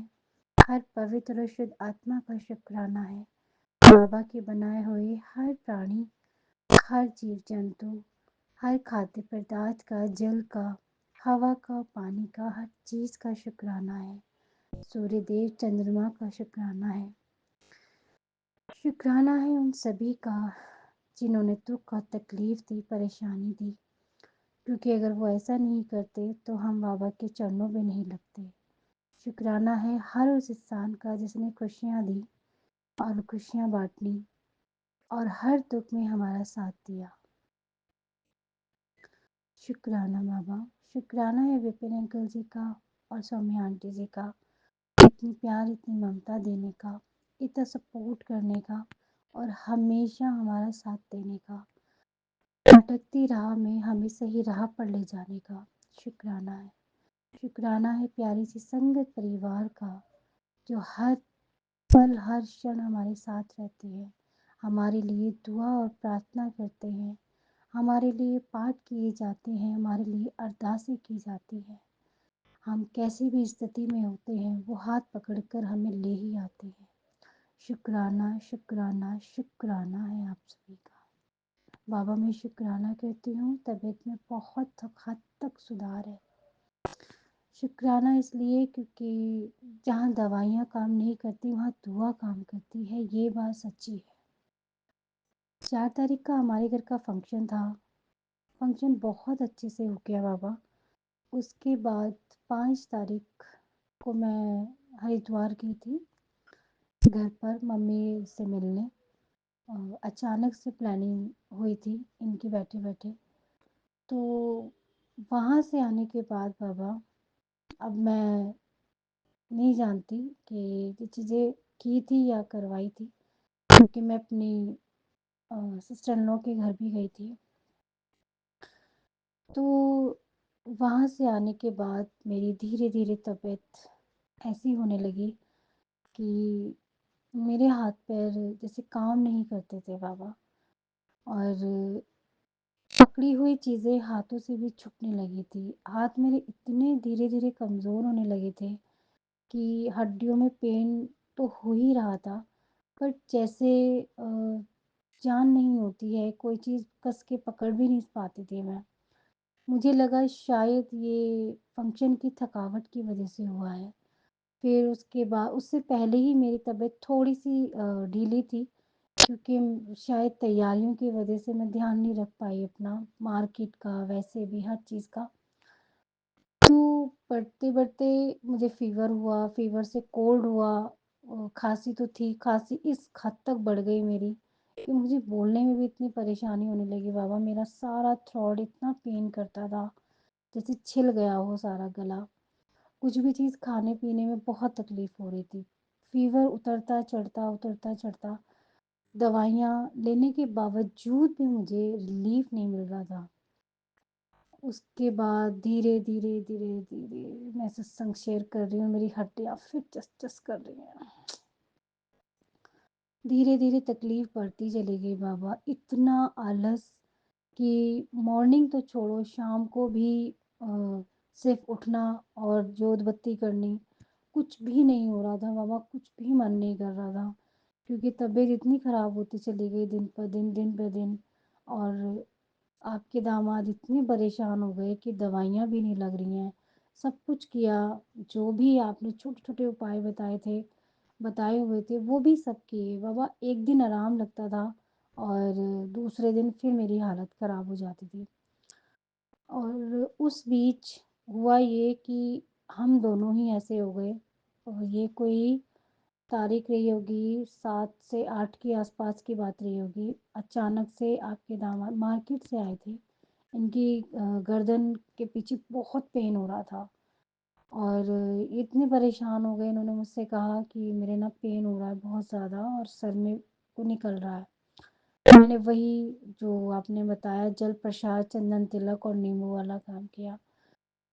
हर पवित्र और शुद्ध आत्मा का शुक्राना है, बाबा के बनाए हुए हर प्राणी, हर जीव जंतु, हर खाद्य पदार्थ का, जल का, हवा का, पानी का, हर चीज़ का शुक्राना है, सूर्य देव चंद्रमा का शुक्राना है। शुक्राना है उन सभी का जिन्होंने दुख और तकलीफ दी, परेशानी दी, क्योंकि अगर वो ऐसा नहीं करते तो हम बाबा के चरणों में नहीं लगते। शुक्राना है हर उस इंसान का जिसने खुशियाँ दी और खुशियाँ बांटी और हर दुख में हमारा साथ दिया। शुक्राना बाबा। शुक्राना है विपिन अंकल जी का और सौम्या आंटी जी का, इतनी प्यार, इतनी ममता देने का, इतना सपोर्ट करने का और हमेशा हमारा साथ देने का, भटकती राह में हमें सही राह पर ले जाने का शुक्राना है। शुक्राना है प्यारी सी संगत परिवार का, जो हर पल हर क्षण हमारे साथ रहते हैं, हमारे लिए दुआ और प्रार्थना करते हैं, हमारे लिए पाठ किए जाते हैं, हमारे लिए अरदासें की जाती हैं। हम कैसी भी स्थिति में होते हैं वो हाथ पकड़कर हमें ले ही आते हैं। शुक्राना शुक्राना शुक्राना है आप सभी का। बाबा मैं शुक्राना करती हूँ, तबीयत में बहुत हद तक सुधार है। शुक्राना इसलिए क्योंकि जहाँ दवाइयाँ काम नहीं करती वहाँ दुआ काम करती है, ये बात सच्ची है। 4 तारीख का हमारे घर का फंक्शन था। फंक्शन बहुत अच्छे से हो गया बाबा। उसके बाद 5 तारीख को मैं हरिद्वार गई थी घर पर मम्मी से मिलने। अचानक से प्लानिंग हुई थी इनकी बैठे बैठे। तो वहाँ से आने के बाद बाबा, अब मैं नहीं जानती कि ये चीज़ें की थी या करवाई थी, क्योंकि मैं अपनी सिस्टर इन लॉ के घर भी गई थी। तो वहाँ से आने के बाद मेरी धीरे धीरे तबीयत ऐसी होने लगी कि मेरे हाथ पैर जैसे काम नहीं करते थे बाबा, और पकड़ी हुई चीज़ें हाथों से भी छूटने लगी थी। हाथ मेरे इतने धीरे धीरे कमज़ोर होने लगे थे कि हड्डियों में पेन तो हो ही रहा था, पर जैसे जान नहीं होती है, कोई चीज़ कस के पकड़ भी नहीं पाती थी मैं। मुझे लगा शायद ये फंक्शन की थकावट की वजह से हुआ है। फिर उसके बाद उससे पहले ही मेरी तबीयत थोड़ी-सी ढीली थी, क्योंकि शायद तैयारियों की वजह से मैं ध्यान नहीं रख पाई अपना, मार्केट का, वैसे भी हर चीज़ का। तो बढ़ते-बढ़ते मुझे फ़ीवर हुआ, फ़ीवर से कोल्ड हुआ, खाँसी तो थी, खाँसी इस हद तक बढ़ गई मेरी कि मुझे बोलने में भी इतनी परेशानी होने लगी बाबा। मेरा सारा थ्रोट इतना पेन करता था, जैसे छिल गया हो सारा गला। कुछ भी चीज़ खाने-पीने में बहुत तकलीफ़ हो रही थी। फ़ीवर उतरता चढ़ता, उतरता चढ़ता, दवाइयाँ लेने के बावजूद भी मुझे रिलीफ़ नहीं मिल रहा था। उसके बाद धीरे-धीरे मैं सत्संग शेयर कर रही हूँ, मेरी हड्डियाँ फिर चस-चस कर रही हैं। धीरे-धीरे तकलीफ़ बढ़ती चली गई बाबा, इतना आलस कि मॉर्निंग तो छोड़ो, शाम को भी सिर्फ़ उठना और जोत बत्ती करनी, कुछ भी नहीं हो रहा था बाबा, कुछ भी मन नहीं कर रहा था। क्योंकि तबीयत इतनी ख़राब होती चली गई दिन पे दिन, और आपके दामाद इतने परेशान हो गए कि दवाइयाँ भी नहीं लग रही हैं। सब कुछ किया, जो भी आपने छोटे-छोटे उपाय बताए हुए थे वो भी सब किए। बाबा एक दिन आराम लगता था और दूसरे दिन फिर मेरी हालत ख़राब हो जाती थी। और उस बीच हुआ ये कि हम दोनों ही ऐसे हो गए, और ये कोई तारीख रही होगी 7 से 8 के आसपास की बात रही होगी। अचानक से आपके दामाद मार्केट से आए थे। इनकी गर्दन के पीछे बहुत पेन हो रहा था, और इतने परेशान हो गए, इन्होंने मुझसे कहा कि मेरे ना पेन हो रहा है बहुत ज़्यादा और सर में को निकल रहा है। मैंने वही जो आपने बताया जल प्रसाद, चंदन तिलक और नींबू वाला काम किया।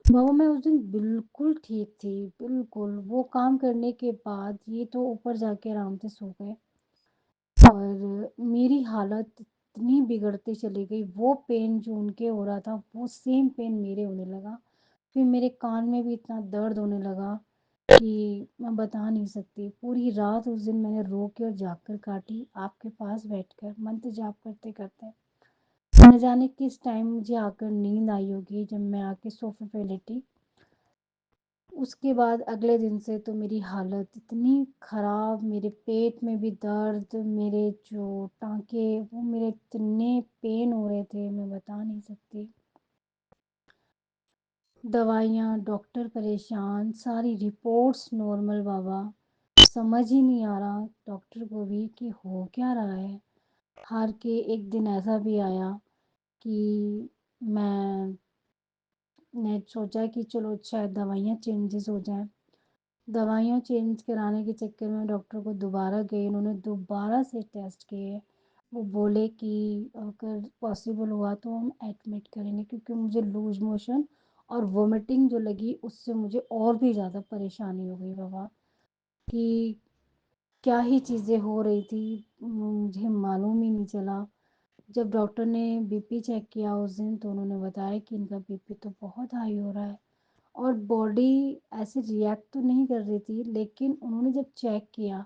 बाबा मैं उस दिन बिल्कुल ठीक थी, बिल्कुल। वो काम करने के बाद ये तो ऊपर जाके आराम से सो गए और मेरी हालत इतनी बिगड़ती चली गई, वो पेन जो उनके हो रहा था, वो सेम पेन मेरे होने लगा। फिर मेरे कान में भी इतना दर्द होने लगा कि मैं बता नहीं सकती। पूरी रात उस दिन मैंने रो के और जाग कर काटी, आपके पास बैठकर मंत्र जाप करते-करते। न जाने किस टाइम मुझे आकर नींद आई होगी, जब मैं आके सोफ़े पे लेटी। उसके बाद अगले दिन से तो मेरी हालत इतनी ख़राब, मेरे पेट में भी दर्द, मेरे जो टाँके वो मेरे इतने पेन हो रहे थे, मैं बता नहीं सकती। दवाइयाँ, डॉक्टर परेशान, सारी रिपोर्ट्स नॉर्मल बाबा। समझ ही नहीं आ रहा डॉक्टर को भी कि हो क्या रहा है। हार के एक दिन ऐसा भी आया कि मैं ने सोचा कि चलो शायद दवाइयाँ चेंजेस हो जाएँ। दवाइयाँ चेंज कराने के चक्कर में डॉक्टर को दोबारा गई, उन्होंने दोबारा से टेस्ट किए। वो बोले कि अगर पॉसिबल हुआ तो हम एडमिट करेंगे, क्योंकि मुझे लूज़ मोशन और वॉमिटिंग जो लगी उससे मुझे और भी ज़्यादा परेशानी हो गई बाबा, कि क्या ही चीज़ें हो रही थी, मुझे मालूम ही नहीं चला। जब डॉक्टर ने बीपी चेक किया उस दिन, तो उन्होंने बताया कि इनका बीपी तो बहुत हाई हो रहा है। और बॉडी ऐसे रिएक्ट तो नहीं कर रही थी, लेकिन उन्होंने जब चेक किया,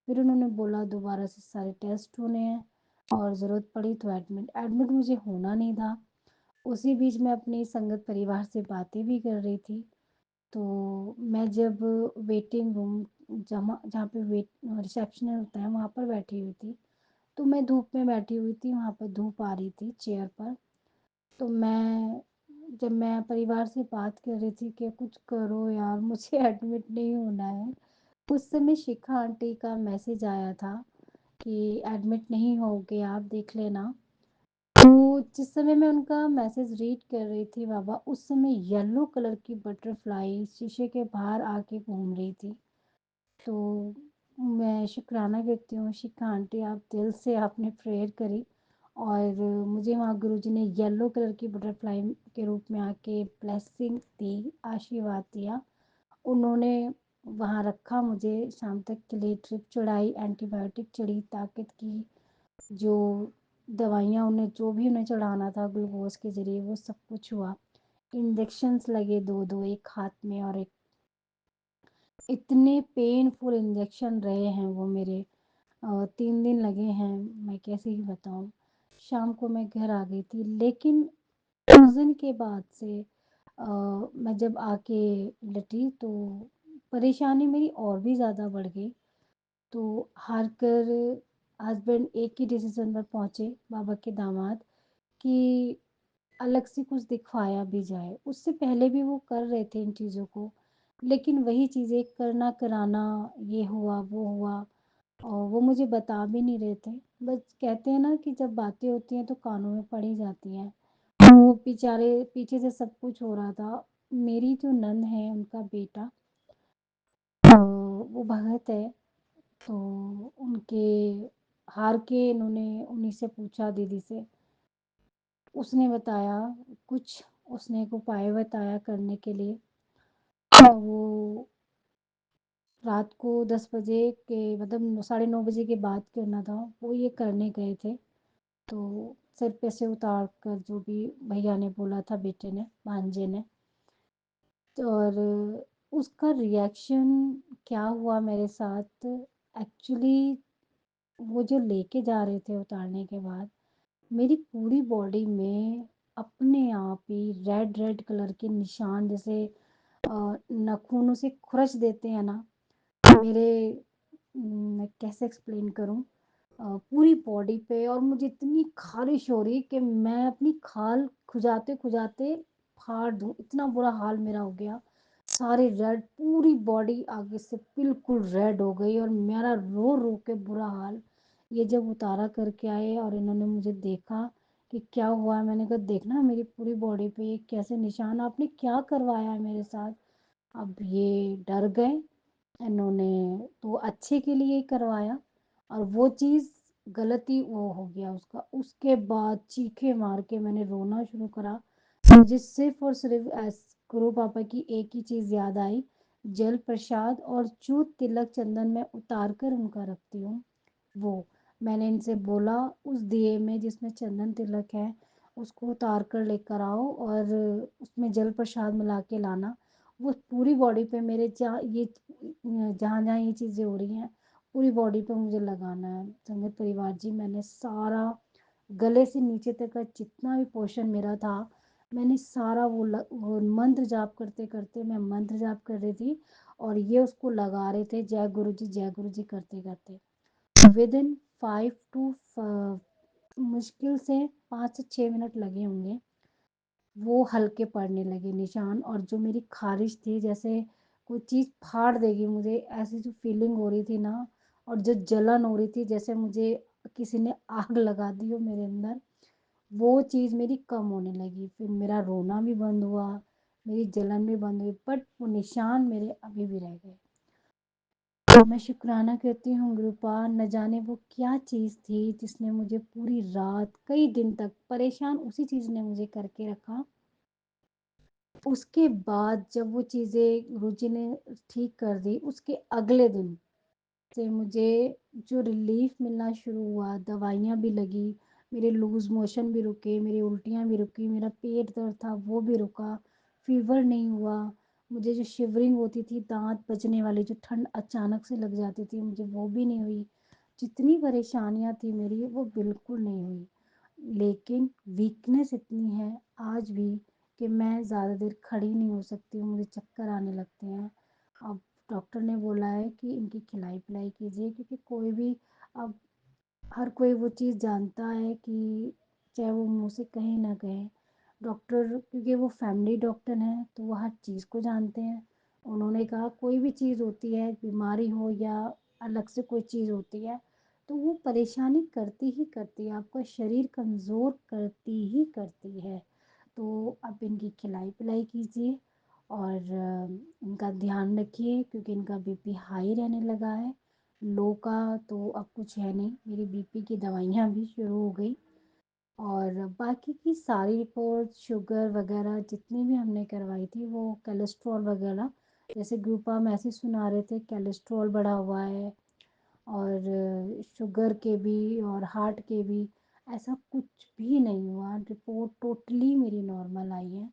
फिर उन्होंने बोला दोबारा से सारे टेस्ट होने हैं और ज़रूरत पड़ी तो एडमिट। एडमिट मुझे होना नहीं था। उसी बीच मैं अपनी संगत परिवार से बातें भी कर रही थी। तो मैं जब वेटिंग रूम जहाँ पे वेट रिसेप्शन होता है वहाँ पर बैठी हुई थी, तो मैं धूप में बैठी हुई थी, वहाँ पर धूप आ रही थी चेयर पर। तो जब मैं परिवार से बात कर रही थी कि कुछ करो यार, मुझे एडमिट नहीं होना है, उस समय शिखा आंटी का मैसेज आया था कि एडमिट नहीं होगे आप, देख लेना। तो जिस समय मैं उनका मैसेज रीड कर रही थी बाबा, उस समय येलो कलर की बटरफ्लाई शीशे के बाहर आके घूम रही थी। तो मैं शुक्राना करती हूँ शिखा आंटी, आप दिल से आपने प्रेयर करी और मुझे वहाँ गुरुजी ने येलो कलर की बटरफ्लाई के रूप में आके ब्लेसिंग दी, आशीर्वाद दिया। उन्होंने वहाँ रखा, मुझे शाम तक के लिए ड्रिप चढ़ाई, एंटीबायोटिक चढ़ी, ताकत की जो दवाइयाँ उन्हें जो भी उन्हें चढ़ाना था ग्लूकोज़ के ज़रिए वो सब कुछ हुआ। इंजेक्शंस लगे 2-2, एक हाथ में और एक, इतने पेनफुल इंजेक्शन रहे हैं वो मेरे। 3 दिन लगे हैं, मैं कैसे ही बताऊँ। शाम को मैं घर आ गई थी, लेकिन उस दिन के बाद से मैं जब आके लेटी तो परेशानी मेरी और भी ज़्यादा बढ़ गई। तो हार कर हस्बैंड एक ही डिसीज़न पर पहुँचे, बाबा के दामाद, कि अलग से कुछ दिखवाया भी जाए। उससे पहले भी वो कर रहे थे इन चीज़ों को, लेकिन वही चीज़ें करना कराना, ये हुआ, वो हुआ और वो मुझे बता भी नहीं रहे थे। बस कहते हैं ना कि जब बातें होती हैं तो कानों में पड़ ही जाती हैं। वो बेचारे पीछे से सब कुछ हो रहा था। मेरी जो नंद है उनका बेटा वो भगत है, तो उनके हार के इन्होंने उन्हीं से पूछा, दीदी से, उसने बताया कुछ, उसने एक उपाय बताया करने के लिए। वो रात को 10 बजे के मतलब साढ़े 9 बजे के बाद करना था, वो ये करने गए थे। तो सिर पे से उतार कर जो भी भैया ने बोला था, बेटे ने, भांजे ने, तो और उसका रिएक्शन क्या हुआ मेरे साथ, एक्चुअली वो जो लेके जा रहे थे उतारने के बाद, मेरी पूरी बॉडी में अपने आप ही रेड रेड कलर के निशान, जैसे नाखूनों से खुरच देते हैं ना, मेरे मैं कैसे एक्सप्लेन करूँ, पूरी बॉडी पे। और मुझे इतनी ख़ारिश हो रही कि मैं अपनी खाल खुजाते-खुजाते फाड़ दूँ, इतना बुरा हाल मेरा हो गया। सारे रेड, पूरी बॉडी आगे से बिल्कुल रेड हो गई और मेरा रो-रो के बुरा हाल। ये जब उतारा करके आए और इन्होंने मुझे देखा कि क्या हुआ है, मैंने कहा देखना मेरी पूरी बॉडी पे ये कैसे निशान, आपने क्या करवाया है मेरे साथ? अब ये डर गए, इन्होंने तो अच्छे के लिए ही करवाया और वो चीज़ गलती वो हो गया उसका। उसके बाद चीखें मार के मैंने रोना शुरू करा। मुझे सिर्फ़ और सिर्फ़ गुरु पापा की एक ही चीज़ याद आई, जल प्रसाद और जो तिलक चंदन मैं उतार कर उनका रखती हूँ, वो। मैंने इनसे बोला उस दिए में जिसमें चंदन तिलक है, उसको उतार कर लेकर आओ और उसमें जल प्रसाद मिला के लाना। वो पूरी बॉडी पे मेरे जहाँ-जहाँ ये चीज़ें हो रही हैं, पूरी बॉडी पे मुझे लगाना है। संगत परिवार जी, मैंने सारा गले से नीचे तक का जितना भी पोर्शन मेरा था, मैंने सारा वो मंत्र जाप करते-करते मैं मंत्र जाप कर रही थी और ये उसको लगा रहे थे जय गुरु जी करते-करते। विदिन 5 टू मुश्किल से 5 से 6 मिनट लगे होंगे, वो हल्के पड़ने लगे निशान और जो मेरी ख़ारिश थी जैसे कोई चीज़ फाड़ देगी मुझे, ऐसी जो फ़ीलिंग हो रही थी ना और जो जलन हो रही थी जैसे मुझे किसी ने आग लगा दी हो मेरे अंदर, वो चीज़ मेरी कम होने लगी। फिर मेरा रोना भी बंद हुआ, मेरी जलन भी बंद हुई, बट वो निशान मेरे अभी भी रह गए। तो मैं शुक्राना करती हूँ गुरुपा, न जाने वो क्या चीज़ थी जिसने मुझे पूरी रात कई दिन तक परेशान उसी चीज़ ने मुझे करके रखा। उसके बाद जब वो चीज़ें गुरुजी ने ठीक कर दी, उसके अगले दिन से मुझे जो रिलीफ़ मिलना शुरू हुआ, दवाइयाँ भी लगी, मेरे लूज़ मोशन भी रुके, मेरी उल्टियाँ भी रुकी, मेरा पेट दर्द था वो भी रुका, फ़ीवर नहीं हुआ, मुझे जो शिवरिंग होती थी, दाँत बजने वाली, जो ठंड अचानक से लग जाती थी, मुझे वो भी नहीं हुई। जितनी परेशानियाँ थी मेरी, वो बिल्कुल नहीं हुई। लेकिन वीकनेस इतनी है आज भी कि मैं ज़्यादा देर खड़ी नहीं हो सकती हूँ, मुझे चक्कर आने लगते हैं। अब डॉक्टर ने बोला है कि इनकी खिलाई-पिलाई कीजिए क्योंकि कोई भी अब हर कोई वो चीज़ जानता है कि चाहे वो मुँह से कहे ना कहे, डॉक्टर क्योंकि वो फैमिली डॉक्टर हैं, तो वो हर चीज़ को जानते हैं। उन्होंने कहा कोई भी चीज़ होती है, बीमारी हो या अलग से कोई चीज़ होती है, तो वो परेशानी करती ही करती है, आपका शरीर कमज़ोर करती ही करती है। तो आप इनकी खिलाई-पिलाई कीजिए और इनका ध्यान रखिए क्योंकि इनका बीपी हाई रहने लगा है। लो का तो अब कुछ है नहीं, मेरी बीपी की दवाइयाँ भी शुरू हो गई और बाकी की सारी रिपोर्ट शुगर वगैरह जितनी भी हमने करवाई थी वो कोलेस्ट्रॉल वगैरह जैसे ग्रुपा मैसेज सुना रहे थे कोलेस्ट्रॉल बढ़ा हुआ है और शुगर के भी और हार्ट के भी ऐसा कुछ भी नहीं हुआ रिपोर्ट टोटली मेरी नॉर्मल आई है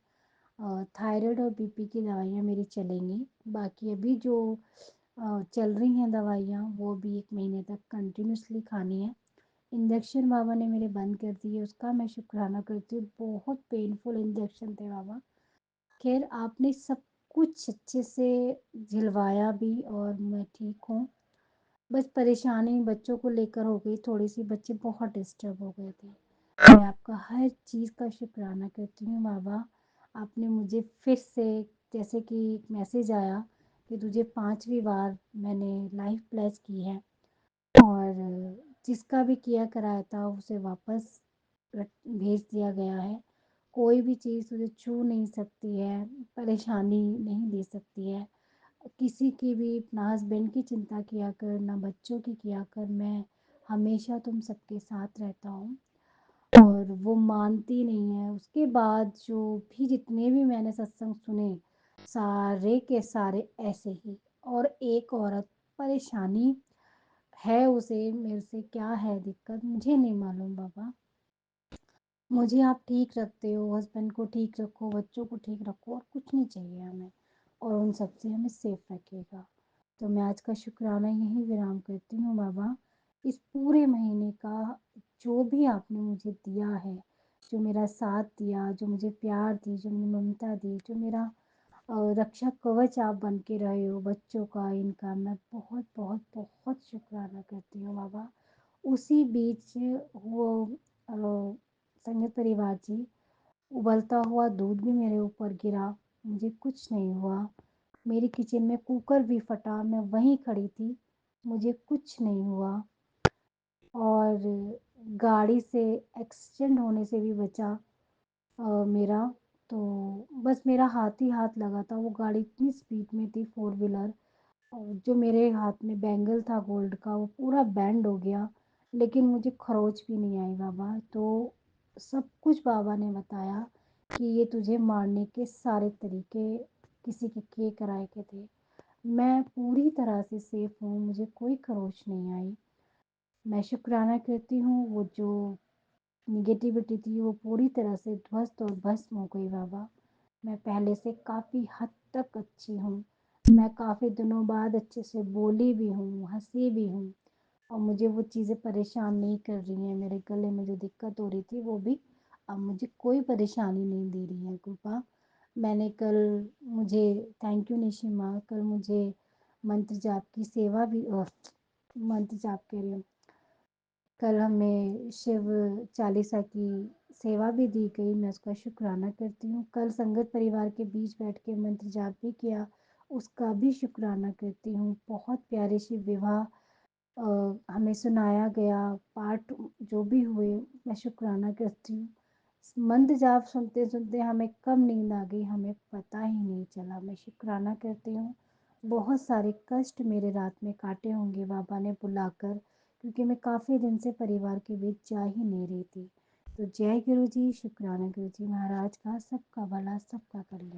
थायराइड और बीपी की दवाइयाँ मेरी चलेंगी बाकी अभी जो चल रही हैं दवाइयाँ वो भी 1 महीने तक कंटिन्यूअसली खानी है इंजेक्शन बाबा ने मेरे बंद कर दिए उसका मैं शुक्राना करती हूँ बहुत पेनफुल इंजेक्शन थे बाबा खैर आपने सब कुछ अच्छे से झिलवाया भी और मैं ठीक हूँ बस परेशानी बच्चों को लेकर हो गई थोड़ी-सी, बच्चे बहुत डिस्टर्ब हो गए थे। मैं आपका हर चीज़ का शुक्राना करती हूँ बाबा, आपने मुझे फिर से जैसे कि एक मैसेज आया कि तुझे 5वीं बार मैंने लाइफ़ प्लेस की है और जिसका भी किया कराया था उसे वापस भेज दिया गया है। कोई भी चीज़ तुझे छू नहीं सकती है, परेशानी नहीं दे सकती है। किसी की भी ना हस्बैंड की चिंता किया कर, ना बच्चों की किया कर, मैं हमेशा तुम सबके साथ रहता हूँ और वो मानती नहीं है। उसके बाद जो भी जितने भी मैंने सत्संग सुने, सारे के सारे ऐसे ही और एक औरत परेशानी है उसे मेरे से क्या है दिक्कत मुझे नहीं मालूम बाबा। मुझे आप ठीक रखते हो, हस्बैंड को ठीक रखो, बच्चों को ठीक रखो और कुछ नहीं चाहिए हमें और उन सब से हमें सेफ रखिएगा। तो मैं आज का शुक्राना यहीं विराम करती हूँ बाबा। इस पूरे महीने का जो भी आपने मुझे दिया है, जो मेरा साथ दिया, जो मुझे प्यार दी, जो मुझे ममता दी, जो मेरा रक्षा कवच आप बन के रहे हो बच्चों का, इनका मैं बहुत शुक्राना करती हूँ बाबा। उसी बीच वो अ, संगत परिवार जी उबलता हुआ दूध भी मेरे ऊपर गिरा, मुझे कुछ नहीं हुआ। मेरी किचन में कुकर भी फटा, मैं वहीं खड़ी थी, मुझे कुछ नहीं हुआ और गाड़ी से एक्सीडेंट होने से भी बचा मेरा। तो बस मेरा हाथ ही हाथ लगा था, वो गाड़ी इतनी स्पीड में थी, फोर व्हीलर। और जो मेरे हाथ में बैंगल था गोल्ड का, वो पूरा बैंड हो गया, लेकिन मुझे खरोच भी नहीं आई बाबा। तो सब कुछ बाबा ने बताया कि ये तुझे मारने के सारे तरीके किसी के किए कराए के थे। मैं पूरी तरह से सेफ हूँ, मुझे कोई खरोच नहीं आई। मैं शुक्राना करती हूँ, वो जो निगेटिविटी थी वो पूरी तरह से ध्वस्त और भस्म हो गई बाबा। मैं पहले से काफ़ी हद तक अच्छी हूँ। मैं काफ़ी दिनों बाद अच्छे से बोली भी हूँ, हँसी भी हूँ, और मुझे वो चीज़ें परेशान नहीं कर रही हैं। मेरे गले में जो दिक्कत हो रही थी वो भी अब मुझे कोई परेशानी नहीं दे रही है कृपा। मैंने कल मुझे थैंक यू निशि माँ, कल मुझे मंत्र जाप की सेवा भी मंत्र जाप कह रही हूँ, कल हमें शिव चालीसा की सेवा भी दी गई, मैं उसका शुक्राना करती हूँ। कल संगत परिवार के बीच बैठ के मंत्र जाप भी किया, उसका भी शुक्राना करती हूँ। बहुत प्यारे शिव विवाह हमें सुनाया गया, पाठ जो भी हुए, मैं शुक्राना करती हूँ। मंत्र जाप सुनते सुनते हमें कब नींद आ गई हमें पता ही नहीं चला। मैं शुक्राना करती हूँ। बहुत सारे कष्ट मेरे रात में काटे होंगे बाबा ने बुलाकर, क्योंकि मैं काफ़ी दिन से परिवार के बीच जा ही नहीं रही थी। तो जय गुरु जी, शुक्राना गुरु जी महाराज का, सबका भला सबका कल्याण।